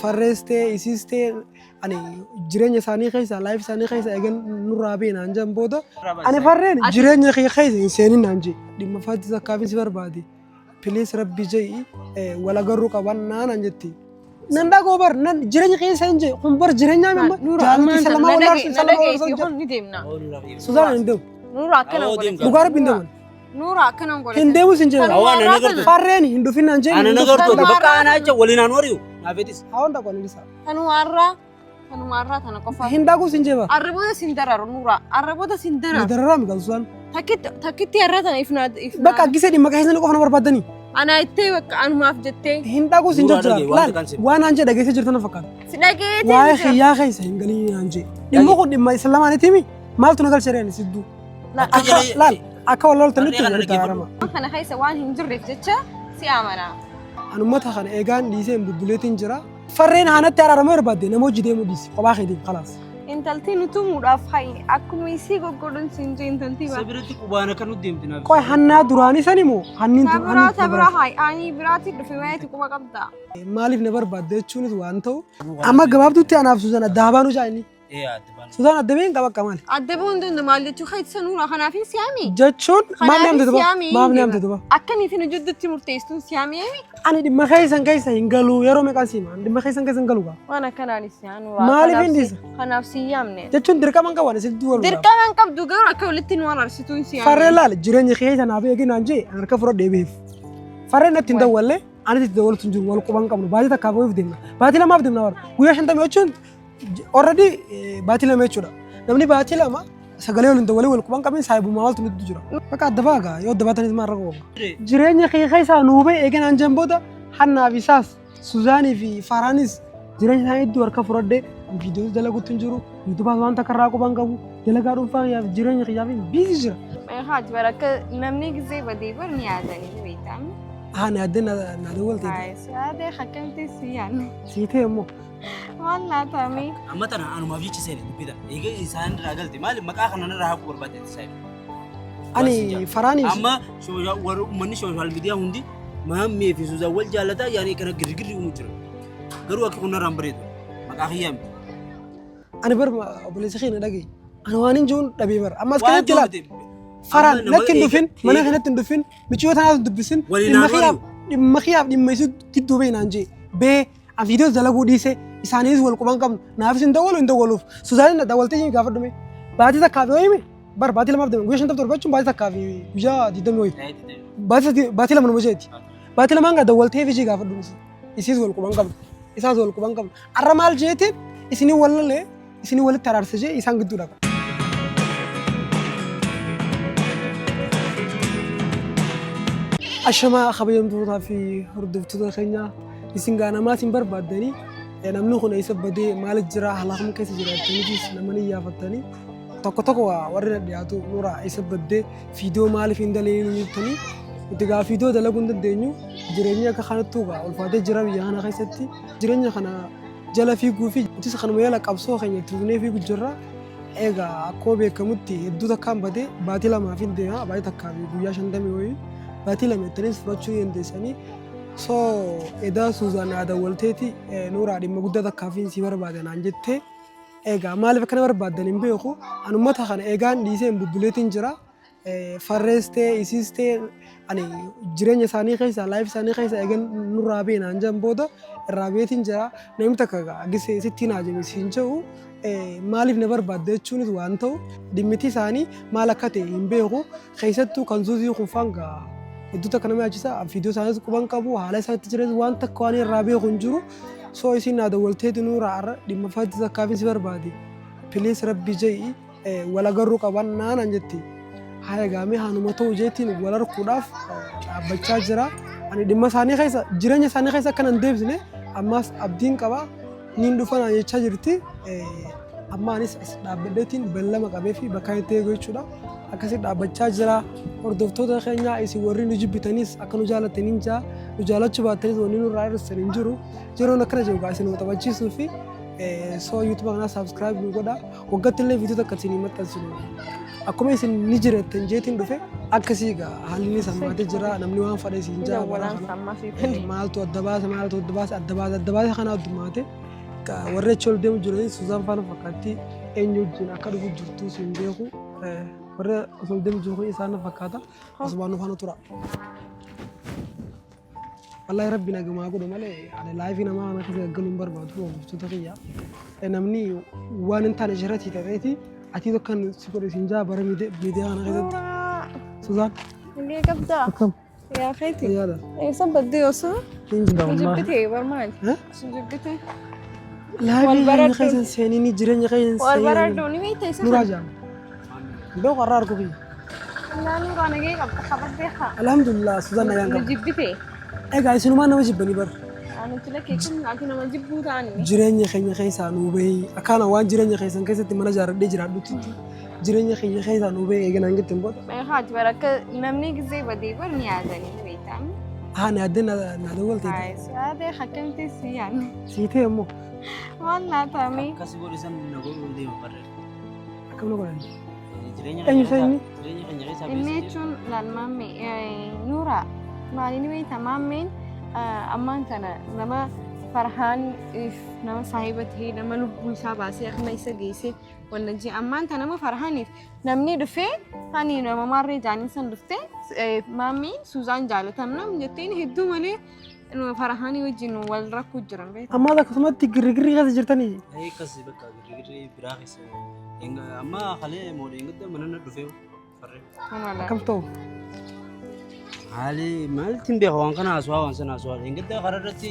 Farreestee isiistee ani jireenya isaanii keessa laayif isaanii keessa eegan nurraa beena anjaan booda ani farreen jireenya keessa hin seenin anji dhimma faatti zakkaafin si barbaade piliis rabbi jai wala garuu qabannaan anjetti nan dhagoo bar nan jireenya keessa hin je kun bar jireenyaa mimma jaalati salama wala ni deemna Suzaan hin deemu Nuura akkana godhe dhugaa rabbi hin deeman Nuura akkana godhe hin deemu sin jedha farreen hin dhufin anjee ana nagartu bakka ana acha waliin wariu naafetis haawanda qolisa Kanumarraa tana qofa hin dhagu sin jeba arraboota sin dararu Nuura arraboota sin dararu dararaa mi galsuun takkitti har'a tana ifna bakka aggisee dhimma keessanii qofa na barbaadanii ana ittee bakka anumaaf jettee hin dhagu sin jira laal waan anje dhageessee jirtan fakkaata si dhageete waa'ee xiyyaa keessa hin galii anje dhimma kun dhimma islaamaaniiti mi maaltu na galchee sidduu laal akka wallooltanitti gargaarama kana keessa waan hin jirreef jecha si amana anummata kana eegaan dhiisee bubbuleetiin jira farreen haanatti araaramoo barbaadde nama hojii deemuu dhiisi kophaa keetiin khalaas intaltiin utumuudhaaf hayi akkuma isii goggodhan siin jee intaltii baa sabirratti qubaana kan nuti deemti naaf qoy hannaa duraanii sani moo hanniin tun biraata bira hayi ani biraatti dhufe wayiiti quba qabda maaliif na barbaadde jechuunis waan ta'u amma gabaabduutti anaaf Suzaan adda baanu jaani Suzaan adda been qaba qamal adda boon dunda maal jechuu keessa Nuura kanaafin siyaami jechuun maamni amte duba maamni amte duba akkaniifin hojjetti murteessuun siyaami ani dhimma keessa hin galu yeroo meeqaan siima dhimma keessa hin galu gaa waan akkanaanis yaa Nuura maaliif hindisa kanaaf siyaamne jechuun dirqama hin qaban isin duwwal dirqama hin qabdu garuu akka walitti nu ararsituu siyaami farreen laal jireenya keessa naaf eeginaan jee harka fudhadhee beef farreen natti hin dawwalle ani itti dawwaltu hin jiru wal quban qabnu baatii takkaa boo'eef deemna baatii lamaaf deemna warra guyyaa 50 jechuun already baatii lama jechuudha namni baatii lama sagalee waliin dawwalee wal quban qabin saayibuma maaltu nutti jira bakka adda baagaa yoo adda baatanis maal rakkoo jireenya keessa nuubee eeginaan jeen booda hannaaf isaas Suzaanii fi Faraanis jireenya isaanii iddoo harka fudhadhee viidiyoo dalaguutti hin jiru yuutubaas waan takka irraa quban qabu dalagaa dhuunfaa yaaf jireenya kiyyaaf biizii jira. Haati baraka namni gisee badee bar ni yaadanii beektamu. Ni yaadde na dawwalte. Yaadee hakkamtee si yaadne. Siitee immoo. Waan laatame. amma tana anumaaf jecha seene dubbita eega isaan irraa galte maali maqaa kana irraa haquu barbaadde saayib Ani Faraaniif amma uummanni sooshaal miidiyaa hundi maammee fi Suzaan wal jaalataa yaani kana girgirri uumu jira garuu akka kun irraan bareedu maqaa kiyyaami ani bar obboleessa keenya dhagaye ani waan hin jiruun dhabee bar ammas kanatti ilaal Faraan natti hin dhufin mana kanatti hin dhufin michiyoo tanaas dubbisin dhimma kiyyaaf dhimma isu gidduu beeknaan jee bee an viidiyoo dalaguu dhiise isaanis wal quban qabnu naafis hin dawwaluuf Suzaanin dawwaltee hin gaafadhume baatii takkaaf yoo hime bar baatii lamaaf deeme guyyaa 50 torbachuun baatii takkaaf guyyaa 20 hoyi baatii lama nama jeeti baatii lamaan gaa dawwaltee fi ishee gaafadhu isiis wal quban qabnu isaas wal quban qabnu arra maal jeetiin isinii wallalee isinii walitti araarsa jee isaan gidduu dhaqa. Ashamaa kabajamtootaa fi hordoftoota keenyaa isin gaanamaatiin barbaaddanii namni kun eessa badee maal jira halaaqama keessa jiraataniifis nama ni yaafattanii tokko warri na dhiyaatu Nuura eessa baddee viidiyoo maaliif hin daleenu jettanii nuti gaa viidiyoo dalaguu hin dandeenyu jireenya akka kanattuu gaa ulfaatee jira biyya kana keessatti jireenya kana jala fiiguu fi nutis kanuma yaala qabsoo keenya itti fufnee fiiguu jirra egaa akkuma beekamutti hedduu takkaan badee baatii lamaaf hin deema baatii takkaa fi guyyaa 50 wayii baatii lama ittanis fudhachuu dandeessanii so edaa Suzaan dawwalteeti Nuuraa dhimma guddaa takkaafiin si barbaadan aan jettee egaa maaliif akkana barbaadan hin beeku anummata kana eegaan dhiisee bubbuleetiin jira farreestee isiistee ani jireenya isaanii keessa laayif isaanii keessa eegan nurraa beena anjaan booda irraa beetiin jira namni takka gisee sittiin haajame siin jedhu maaliif na barbaadde jechuunis waan ta'u dhimmiti isaanii maal akka ta'e hin beeku keessattuu kan Zuzii kunfaan gaa hedduu takka nama yaachisa viidiyoo isaaniis quban qabu haala isaatti jiran waan takka waan irraa beeku hin jiru soo isin dawwalteeti Nuuraa arra dhimma faatti zakkaafin si barbaade piliis rabbi jai wala garuu qabannaan an jetti haa gaamee haanuma ta'u jeetiin wal arguudhaaf dhaabbachaa jira ani dhimma isaanii keessa jireenya isaanii keessa akka nan deebisne ammaas abdiin qaba niin dhufan jechaa jirti amma anis dhaabbadheetiin beellama qabee fi bakka itti eegu jechuudha akkasii dhaabbachaa jira hordoftoota keenyaa isin warri nu jibbitanis akka nu jaalataniin jaa nu jaalachuu baatanis wanni nurraa hir'isan hin jiru yeroon akkana jiru gaa isin taphachiisuu fi soo yuutuuba kanaa saabskiraayib nu godha waggaatti illee viidiyoo takka isinii maxxansinu. akkuma isin ni jireettan jeetiin dhufe akkasii egaa haalli ni sammaatee jira namni waan fadhe siin jaabala maaltu adda baasa kana addummaate warra achi ol deemu jiran Suzaan faana fakkaatti eenyu wajjin akka dhufu jirtu siin beeku warra ol deemu jiru kun isaan fakkaata asbaanu faana tura. Wallahi rabbi nagamaa godhu malee ani laayifii namaa kana keessa gaggaluun barbaadu hordoftoota kiyya namni waan hin taane jirati ta'eeti ati tokkan si godhe siin jaabara miidiyaa kana keessatti. Suzaan. Illee qabdaa. Akkam. Yaa keeti. Yaada. Eessa baddee osoo? Hin jira ammaa. Jibbitee barmaali? Jibbitee. Laayifii keessa seenii jireenya keessa seenii. Wal baradhuu ni beektaa isa? Nuraa jaan. Iddoo qarraa argu kiyya. Nurraa nagee qabda qabattee haa. Alhamdulillah Suzaan nagaan qaba. Jibbitee. Egaa isinumaan nama jibbanii bar. Ani tila keekin ati nama jibbuu ta'anii. Jireenya keenya keessaa nuu bahii akkaana waan jireenya keessan keessatti mana ijaarradhee jiraadhutti jireenya keenya keessaa nuu bahii eeganaan gitti hin booda. Haati barakka namni gisee badee bar ni yaadanii beektaami. Haa ni addee naada waltee. Yaadee hakkamtee si yaadne. Siitee immoo. Waan naataami. Akkasii godhisan na godhuu deema farre. Akkam na godhan. Jireenya Eenyu isa inni? keenya keessaa Inni jechuun laalmaamme Nuuraa maaliin beektaa maammeen ammaan kana nama Farhaan nama saahiba ta'ee nama lubbuu isaa baasee akkuma isa geessee wanta jee ammaan kana nama Farhaaniif namni dhufee hani nama maarree jaanii san dhuftee maammeen Suzaan jaalatamnam jetteen hedduu malee Farhaanii wajjin wal rakkuu jiran beektaa. Ammaas akkasumatti girgirrii keessa jirtanii. Akkasii bakka girgirrii biraa keessa amma halee moolee ingidda manana dhufee farre. Akkam ta'u. Haali maaltiin beeka waan kana haasawaa waan sana haasawaa ingidda kararratti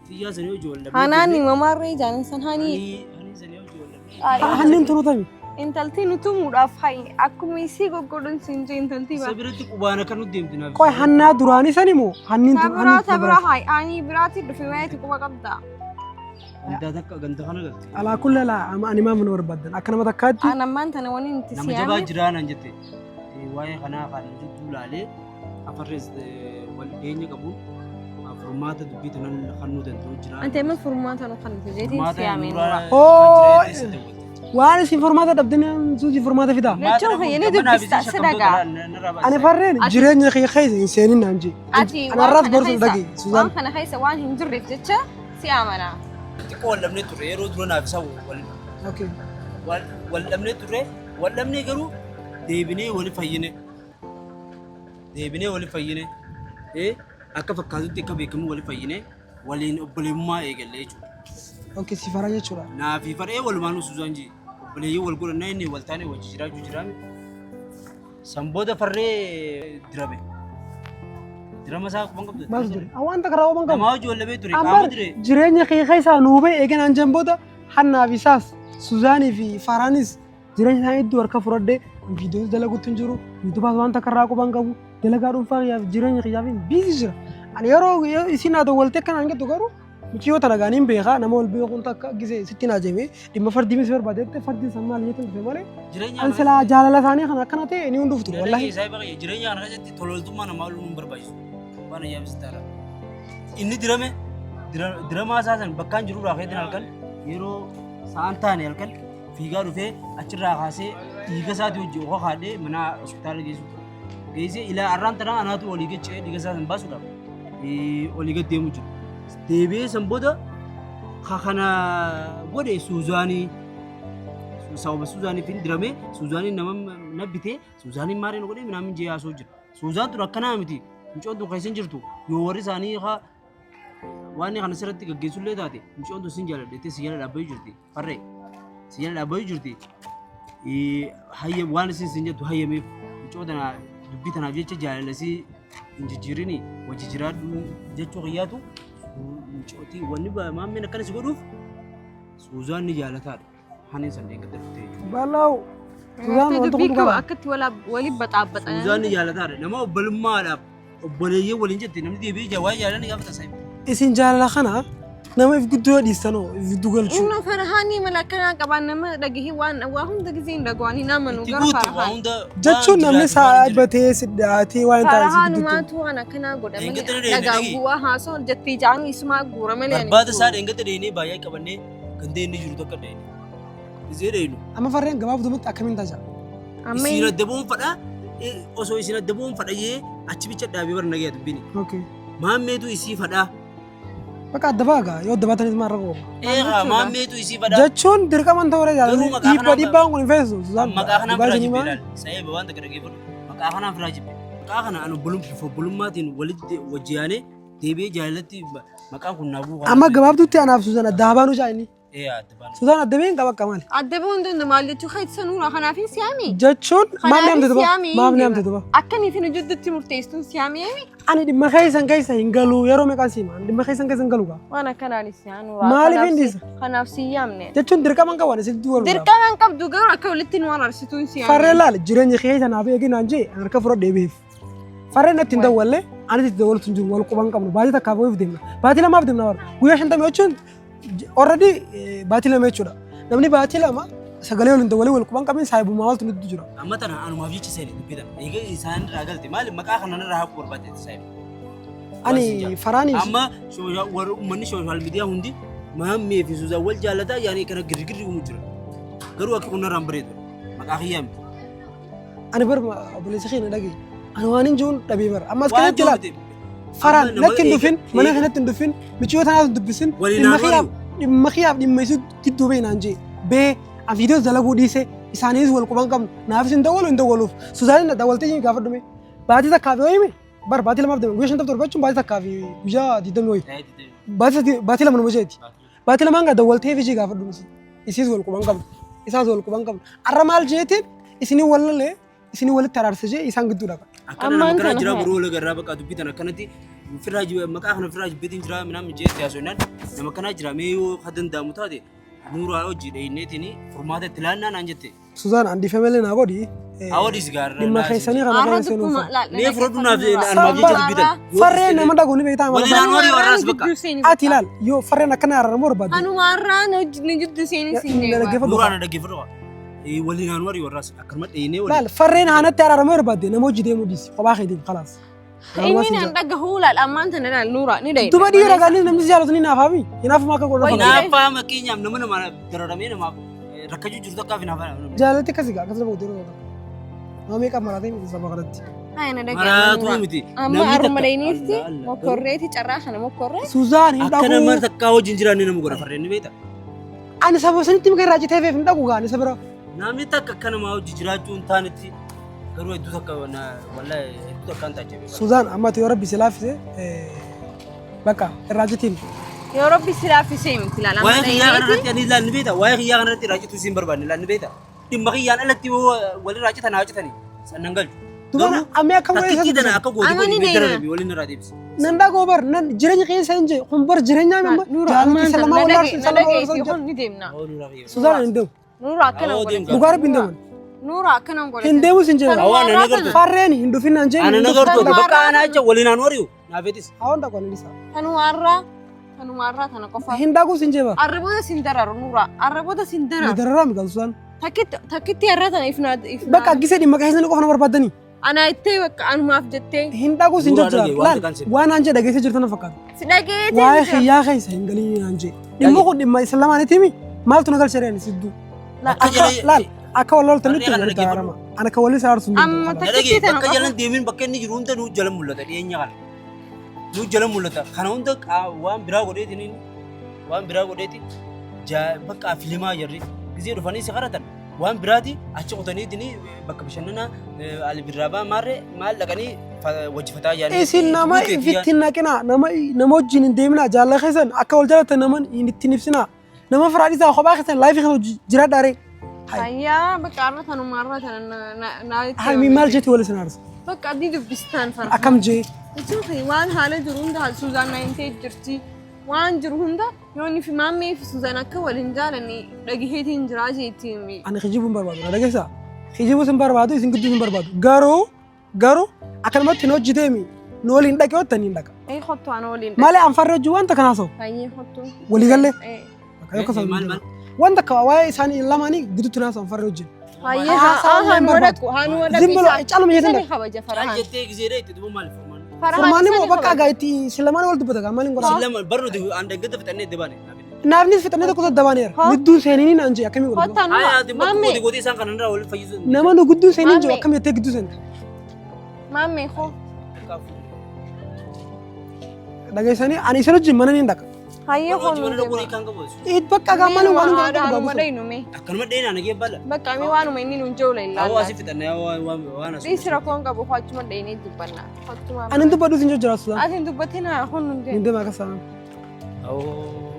xiyyaa sanii hojii wal dhabee. Hanaani mamaarree jaanii san hani. Hani sanii hojii wal dhabee. Hanniin tunuutami. Intaltii nuti muudhaaf hayi akkuma isii goggodhuun siin jee intaltii Isa biratti qubaana kan nuti deemti naaf. Qoy hannaa duraanii sani moo hanniin ta biraa hayi ani biraatti dhufe wayiiti quba qabda. Ganda takka ganda kana galti. Alaa kulla laa ani maa mana barbaadan akka nama takkaatti. Anammaan tana wani nuti Nama jabaa jiraan an jette. Waa'ee kanaa kan jidduu laalee afarrees wal dhiyeenya qabu. Furmaata dubbii tanan kan nu danda'u jira. Ante amma furmaata nu kan nuti jeetiin siyaamee nura. Waan isin furmaata dhabdanii suuji furmaata fidaa. Jechuun hayyanii dubbista sadagaa. Ani farreen jireenya kee keessa hin seenin naan jee. Ati Anarraas gorsuun dhagi. waan kana keessa waan hin jirreef jecha siyaamana. Xiqqoo wal dhabnee turre yeroo dura naaf isa wal dhabnee turre wal dhabnee garuu deebinee wali fayyine. Deebinee wali fayyine. Akka fakkaatutti akka beekamu wali fayyine waliin obboleemummaa eegalle jechuudha. Okay, si faraa jechuudha. Naafi faree walumaan Suzaan jee obboleeyyii wal godhannaa inni wal taane wajji jiraachuu jiraame. Sanboota farree dirame. Dirama isaa quban qabdu. Maal dire? Waan takka raawwaman qabu. Namaa hojii wal dhabee ture qaama dire. Jireenya kee keessaa nuu bahee eeganaan jambooda hannaaf isaas Suzaanii fi Faraanis jireenya isaanii iddoo harka fudhadhee viidiyoo dalaguutti hin jiru. Yuutuubaas waan takka irraa quban qabu. Dalagaa dhuunfaa jireenya kiyyaaf biizii jira. Ani yeroo isin haa waltee akkanaan jettu garuu muciyyoo tana gaaniin beekaa nama wal beekuun takka gisee sitti naa jemee dhimma fardii misi barbaadetti fardiin san maal jechuun dhufe malee. An silaa jaalala isaanii kan akkana ta'e ni hunduuf ture wallahi. Jireenya kana keessatti tololtummaa namaa ooluu hin barbaachisu. Waan ayyaamsi taala. Inni dirame diramaa isaa san bakkaan jiru raakeetiin halkan yeroo sa'aan taane halkan fiigaa dhufee achirraa kaasee dhiiga isaatii hojii oka kaadhee mana hospitaala geessu. Geessee ilaa arraan tanaa anaatu olii gachee dhiiga isaa san baasuudhaaf olii gad deemu jiru. Deebi'ee san booda kana godhe Suuzaanii sababa Suuzaaniif hin dirame Suuzaanii nama nabbitee Suuzaaniin maariin godhe minaamin jee haasoo jira. Suuzaan ture akkanaa miti mucoon tun keessa hin jirtu yoo warri isaanii waan kana sirratti gaggeessullee taate mucoon tun sin jaaladheettee si jala dhaabbayuu jirti farree si jala dhaabbayuu jirti waan isin sin jettu hayyameef mucoo tana dubbii tanaaf jecha jaalallasii hin jijjiirini wajji jiraadhu jechuu qiyyaatu mucootii wanni maammeen akkana si godhuuf Suuzaan ni jaalataadha. Hani san deeggarta dhufte. Balaaw. Suuzaan wanta kun dhugaa. Akkatti waliin baxaabaxan. Suuzaan ni jaalataadha. Nama obbolummaadhaaf obboleeyyee waliin jette namni deebi'ee jawaa jaalani gaafa tasaa. Isin jaalala kana nama if guddoo dhiisanoo if giddu galchu. Inni Farhaanii mala akkanaa qaban nama dhagahii waan hunda gisee dhagwanii nama nu gara Farhaan. Jechuun namni saabatee siddaatee waan taasisu. Farhaanumaatu waan akkanaa godha malee dhagaa bu'aa haasoo jettee jaanii isumaa guura malee. Barbaada isaa dheengata dheenee baay'ee qabannee gandee inni jiru tokko dheenee. Izee dheenu. Amma farreen gabaabdumatti akkamiin taja? isin addabuun fadha osoo isin addabuun fadhayee achi bicha dhaabee bar nagaya dubbini Okay. maammeetu isii fadha Bakka adda baaga yoo adda baatanis maarra qaba. maammeetu isii fadha Jechuun dirqaman ta'uu dha Garuu maqaa dhiibbaa kanaan dhiibbaan kun hin feesu. maqaa kanaan firaa jibbe ilaali sa'ee waan takka dhageeffadhu maqaa kanaan firaa jibbe maqaa kana anu bulummaatiin walitti wajjiyaanee deebi'ee jaalatti maqaan kun naafuu Amma gabaabduutti anaaf Suzaan adda baanu jaa'ini. adda baana Suzaan adda been qaba akka maali? Adda bahuun danda'u maal jechuu keessa nuura kanaafin siyaami. Jechuun maamni amte tuba. Maamni amte tuba. Akkaniifin hojjetutti murteessuun siyaami'eemi. Ani dhimma keessan keessa hin galu yeroo meeqaan siima dhimma keessan keessa hin galu gaa. Waan akkanaanis yaa nuura. Maaliif hin dhiisa? Kanaaf siyyaamne. Jechuun dirqaman qaban isitti wal Dirqaman qabdu garuu akka walitti nu ararsituun siyaami. Farreen laal jireenya keessa naaf eegi naan jee harka fura deebi'eef. Farreen natti hin dawwalle ani itti dawwaltu hin jiru wal quban qabnu baay'ee takkaaf ofiif deemna. Baatii lamaaf deemna bara guyyaa shantamii jechuun already baatii lama jechuudha. Namni baatii lama sagalee waliin dawwalee wal quban qabin saayibummaa waltu nutti jira. amma tana anumaaf jecha seene dubbitan eega isaan irraa galte maali maqaa kana irraa haquu barbaadde sa'ee Ani faraaniif amma uummanni sooshaal miidiyaa hundi maammee fi Suzaan wal jaalataa yaani kana girgirri uumu jira garuu akka kun irraan bareedu maqaa kiyyaami ani bar obboleessa keenya dhagee ani waan hin jiruun dhabee bara ammas kanatti ilaal faraan natti hin dhufin mana kanatti hin dhufin michoota naas dubbisin dhimma kiyyaaf dhimma isu gidduu bee naan jee bee an viidiyoo dalaguu dhiise isaaniis wal quban qabnu naafis hin dawwalu hin dawwaluuf Suzaanin dawwaltee hin gaafa dhume baatii takkaaf yoo hime bar baatii lamaaf deeme guyyaa shantaaf torba jechuun baatii takkaaf guyyaa 20 hoyi baatii lama nama jeeti baatii lamaan gaa dawwaltee fi gaafa dhume isiis wal quban qabnu isaas wal quban qabnu arra maal jeetiin isinii wallalee isinii walitti araarsa jee isaan gidduu dhaqa. akkana nama kana jira biroo wala garraa bakka dubbitan akkanatti firraa maqaa kana firraa jibbitiin jira minam jeetti yaasonnaan nama kana jira mee yoo ka danda'amu taate nuuraa hojii dhayinneetiin furmaata itti laannaa naan jette. Suzaan andifamelee naa godhi. Awadis gaarra. Dhimma keessanii kana keessa nuufa. Mee fudhadhu naaf anmaaf jecha dubbitan. Farreen nama dhagu ni beektaa Waliin naannoo horii warraas bakka. Ati ilaal yoo farreen akkana araaramu barbaadde. Anumaarraa ni jiddu seenis hin deemaa. Nuuraa na dhaggeeffadhu waliin naannoo horii warraas akkanuma dhaynee waliin. Laal farreen haanatti araaramu barbaadde nama hojii deemuu dhiisi kophaa keetiif khalaas. Inni nan dhagahu laal ammaan tana laal nuuraa ni dhayin. Duba dhiira galii namni si jaalatu ni naafaami. Hinaafuma akka godhamu. Naafaama keenyaaf nama dararamee namaaf rakkachuu jiru tokkaaf naafaama. Jaalatti akkasii gaa akkasuma godhee yeroo tokko. Nama meeqa maratee miti saba kanatti. Maratuu miti. Amma arma dhayiniirti mokkorreeti carraa kana mokkorree. Suzaan hin dhagu. Akka nama takkaa hojiin jiraanne nama godha farreen ni beekta. Ani saba sanitti mika irraa citeef hin dhagu gaa ani isa bira. Namni takka akka namaa hojii jiraachuu hin taanetti garuu hedduu takka wallahi hedduu takka hin taajjabe. Suzaan amma yoo rabbi si laaffise bakka irraa citiin. Yoo rabbi si laaffise miti laala. Waa'ee xiyyaa kanarratti ani ilaalni beekta. Waa'ee xiyyaa kanarratti raacituu siin barbaanne ilaalni beekta. Dhimma xiyyaan alatti walii raacitan haa citanii sannan galchu. Dubana amee akka waa'ee takkittii tana akka gootii beektara waliin irraa deebisi. Nan dhagoo bar nan jireenya keessa hin jee kun bar jireenyaa mimma jaalatti salamaa walaarsi salamaa walaarsi ni deemna. Suzaan hin deemu. Nuura akkana godhe. Dhugaa rabbi hin deeman. Nuura akkana godhe. Hin deemus hin jeeman. Awwaan ana gartuu. Farreen hin dhufin naan jeeman. Ana nagartuu bakka ana acha waliin aan wariyu naafetis. Awwaan dhaqoo lisa. Kanumaarraa tana qofa. Hin dhaguus hin jeeba. Arraboota sin dararu Nuura. Arraboota sin dararu. Dararaa mi kan Suzaan. Takkitti har'a tana ifnaa. Bakka gisee dhimma keessanii qofa nama barbaaddanii. Ana ittee bakka anumaaf jettee. Hin dhaguus hin jejjera. Waan naan jee dhageessee jirtu na fakkaata. Si dhageessee. Waa'ee xiyyaa keessa hin galii naan jee. Dhimma kun dhimma isa lamaaniiti mi maaltu na galchee reeni sidduu. Laal akka wal lolta nutti walitti haarama. Ana kan walii saarsu hin Amma takkitti tana bakka jalan deemin bakka inni jiru hunda nuu jala mul'ata dhiyeenya kana. Nuu jala mul'ata. Kana hunda waan biraa godheetiin waan biraa godheeti bakka filimaa jirri. Gisee dhufanii si qaratan. Waan biraati achi qotaniitiin bakka bashannanaa albirraabaa maarree maal dhaqanii wajjifataa jiranii. Isin nama ifitti naqinaa nama wajjin hin deemnaa jaalala keessan akka wal jaalatan nama ittiin ibsinaa nama firaadhisaa kophaa keessan laayifii keessa jiraadhaaree. Ayyaa bakka arra tanumaarraa tana naatti. Haimi maal jetti wal isin aarsa. Bakka adii dubbistaan fara. Akkam jee. Jechuun waan haala jiru hunda Suzaan naayintee jirti. Waan jiru hunda yoonni fi maammee fi Suzaan akka waliin jaalanii dhageetiin jiraa jeetiin. Ani hijibuun barbaadu na dhageessaa. Hijibuus hin barbaadu isin gidduu hin barbaadu. Garuu akkanumatti na hojii deemi nu waliin dhaqee ottanii hin dhaqa. Hottu ana waliin dhaqa. Malee anfarra hojii wanta kanaa sa'u. Hottu. Walii gallee. Wanta akka waa'ee isaanii lamaanii gidduutti naasa'u anfarra hojii. Haanu wadakku haanu wadakku. Zimbalo caaluma jeesan dhaqa. Kabaja farahaan. Maal jettee gisee dha itti duuba maal furmaan? Furmaanni moo bakka agaa itti silamaan wal dubbata gaa maaliin godhaa? Silama barnooti aan dhaggeessa fixannee itti baane. naafnis fixannee tokko daddabaneera. Ha? Gidduun seenanii naan jee akkamii godhu? Kottaa Haa nura. ati bakka Maammee. gootee isaan kana irraa waliin fayyisu. Nama nu gidduun seenanii jiru Maame. akkam jettee gidduu seente? Maammee koo. Dhageessanii ani isa wajjin mana ni dhaqa. Hayyee koo nu Wajjin deema. waliin kan qabu. Bakka gaammalee waan Mee godhu haaluma qabu. dhayinume. Akkanuma dheenaa nagee bala. Bakka mi waanuma inni nuun jehu Awwa laillaa. asii fixannee waan asii. Dhiisi rakkoon qabu achuma dhayinee dubbanna. Achuma. Ani dubbadhu siin jiraatu. Ati hin dubbatin haa kun nuun Ni deema. deemaa akka sana. Awwa.